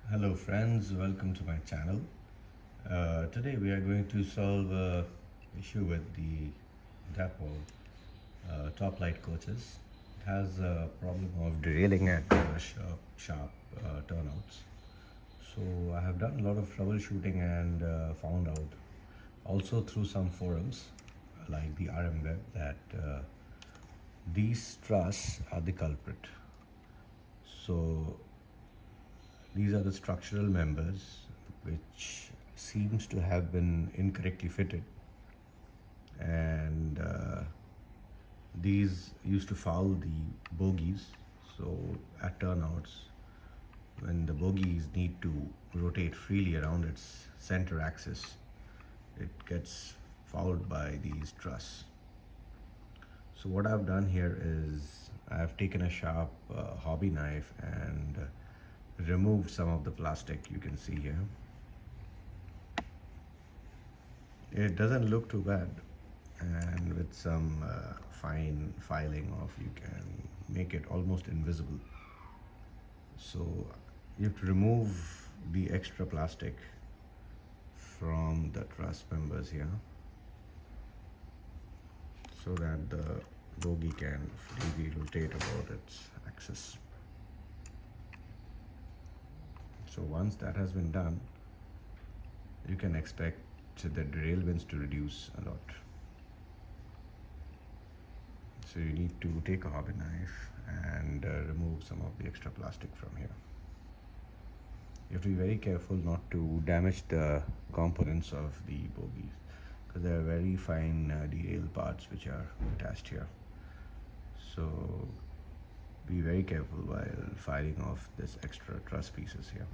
Hello friends, welcome to my channel. Today we are going to solve a issue with the Dapol Toplight coaches. It has a problem of derailing at sharp turnouts. So I have done a lot of troubleshooting and found out also through some forums like the RM web that these truss are the culprit. So these are the structural members which seems to have been incorrectly fitted, and these used to foul the bogies. So at turnouts, when the bogies need to rotate freely around its center axis, it gets fouled by these truss. So what I've done here is I've taken a sharp hobby knife and removed some of the plastic you can see here. It doesn't look too bad, and with some fine filing off you can make it almost invisible. So you have to remove the extra plastic from the truss members here so that the bogie can freely rotate about its axis. So once that has been done, you can expect the derailments to reduce a lot. So you need to take a hobby knife and remove some of the extra plastic from here. You have to be very careful not to damage the components of the bogies because there are very fine derail parts which are attached here. So be very careful while filing off this extra truss pieces here.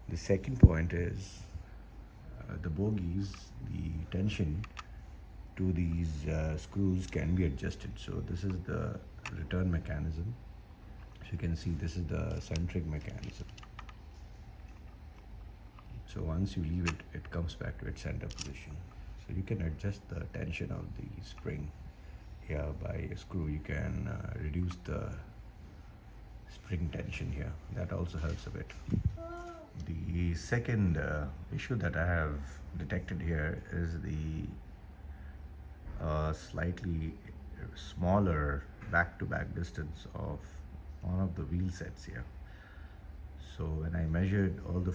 The second point is the bogies, the tension to these screws can be adjusted. So this is the return mechanism. As you can see, this is the centric mechanism. So once you leave it, it comes back to its center position. So you can adjust the tension of the spring here by a screw. You can reduce the spring tension here. That also helps a bit. The second issue that I have detected here is the slightly smaller back-to-back distance of one of the wheel sets here. So when I measured all the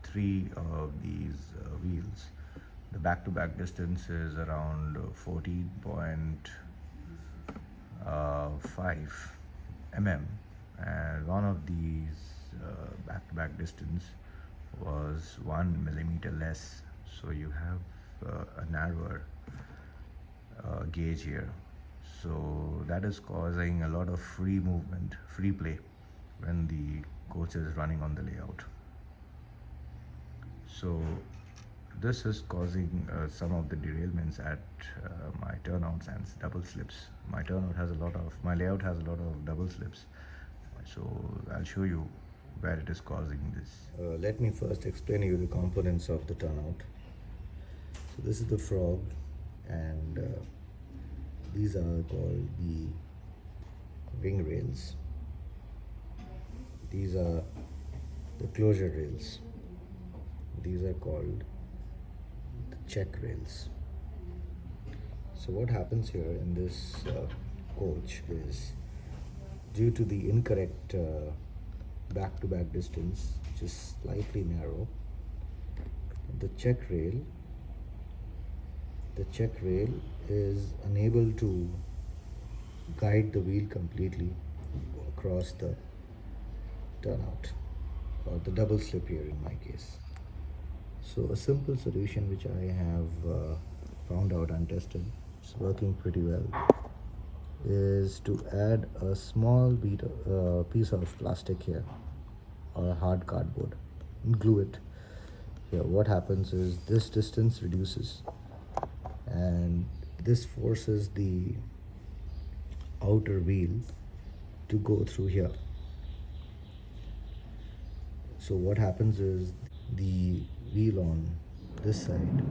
three of these wheels, the back-to-back distance is around 14.5 mm, and one of these back-to-back distance was 1 millimeter less. So you have a narrower gauge here. So that is causing a lot of free movement, free play when the coach is running on the layout. So this is causing some of the derailments at my turnouts and double slips. My layout has a lot of double slips. So I'll show you where it is causing this. Let me first explain you the components of the turnout. So this is the frog, and these are called the wing rails. These are the closure rails. These are called the check rails. So what happens here in this coach is, due to the incorrect back-to-back distance, which is slightly narrow, the check rail is unable to guide the wheel completely across the turnout, or the double slip here in my case. So a simple solution which I have found out and tested, it's working pretty well, is to add a small piece of plastic here, or hard cardboard, and glue it here. What happens is this distance reduces, and this forces the outer wheel to go through here. So what happens is the wheel on this side,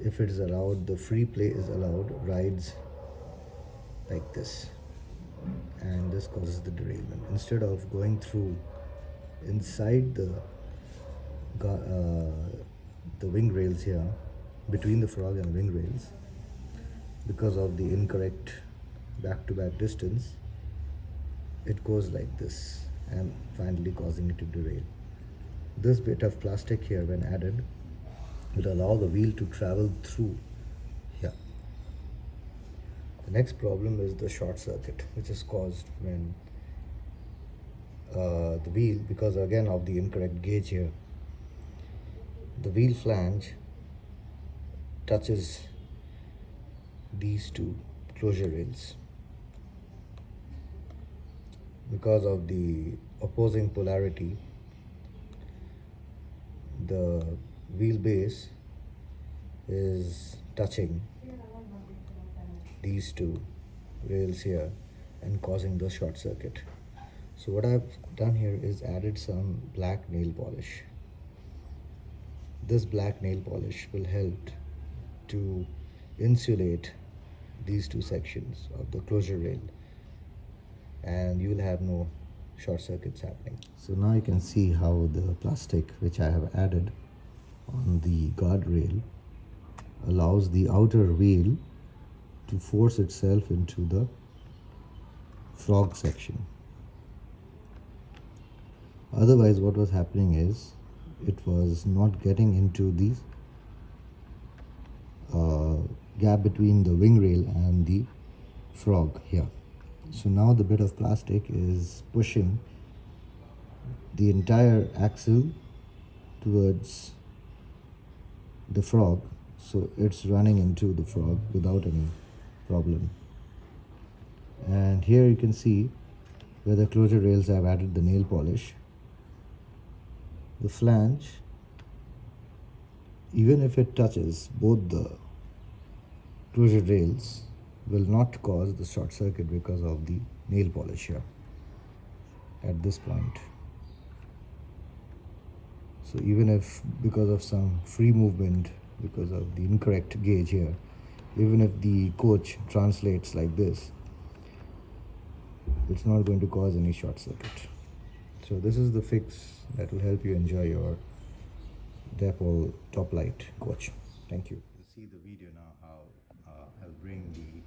if it is allowed, the free play is allowed, rides like this, and this causes the derailment. Instead of going through inside the wing rails here, between the frog and wing rails, because of the incorrect back-to-back distance, it goes like this and finally causing it to derail. This bit of plastic here, when added, will allow the wheel to travel through here. The next problem is the short circuit, which is caused when the wheel, because again of the incorrect gauge here, the wheel flange touches these two closure rails. Because of the opposing polarity, the wheelbase is touching these two rails here and causing the short circuit. So what I've done here is added some black nail polish. This black nail polish will help to insulate these two sections of the closure rail, and you will have no short circuits happening. So now you can see how the plastic which I have added on the guardrail allows the outer wheel to force itself into the frog section. Otherwise, what was happening is it was not getting into the gap between the wing rail and the frog here. So now the bit of plastic is pushing the entire axle towards the frog, so it's running into the frog without any problem. And here you can see where the closure rails have added the nail polish. The flange, even if it touches both the closure rails, will not cause the short circuit because of the nail polish here at this point. So even if because of some free movement, because of the incorrect gauge here, even if the coach translates like this, it's not going to cause any short circuit. So this is the fix that will help you enjoy your Dapol Toplight Coach. Thank you. You see the video now how I'll bring the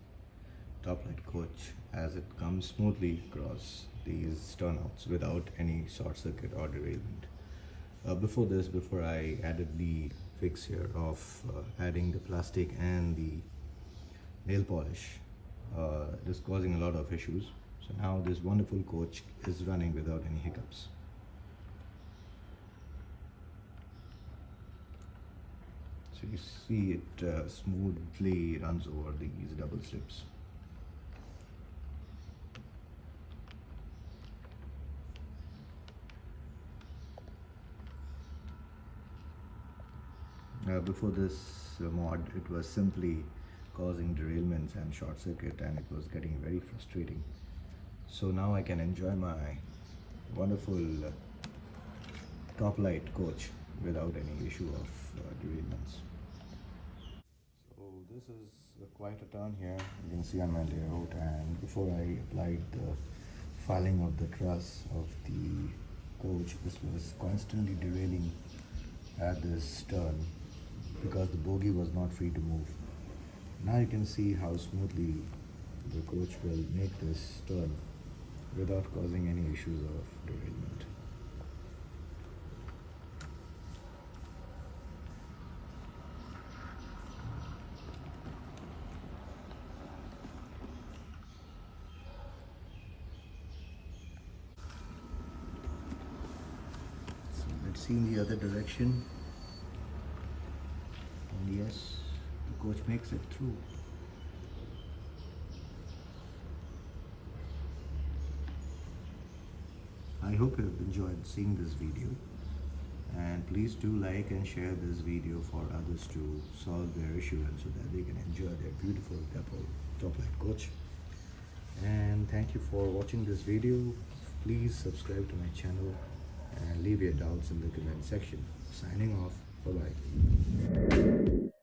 Toplight Coach as it comes smoothly across these turnouts without any short circuit or derailment. Before I added the fix here of adding the plastic and the nail polish, it is causing a lot of issues. So now this wonderful coach is running without any hiccups. So you see it smoothly runs over these double slips. Before this mod, it was simply causing derailments and short circuit, and it was getting very frustrating. So now I can enjoy my wonderful Toplight Coach without any issue of derailments. So this is quite a turn here, you can see on my layout, and before I applied the filing of the truss of the coach, this was constantly derailing at this turn because the bogie was not free to move. Now you can see how smoothly the coach will make this turn without causing any issues of derailment. So let's see in the other direction. And yes, the coach makes it through. I hope you have enjoyed seeing this video, and please do like and share this video for others to solve their issue and so that they can enjoy their beautiful Dapol Toplight Coach. And thank you for watching this video. Please subscribe to my channel and leave your doubts in the comment section. Signing off. Bye bye.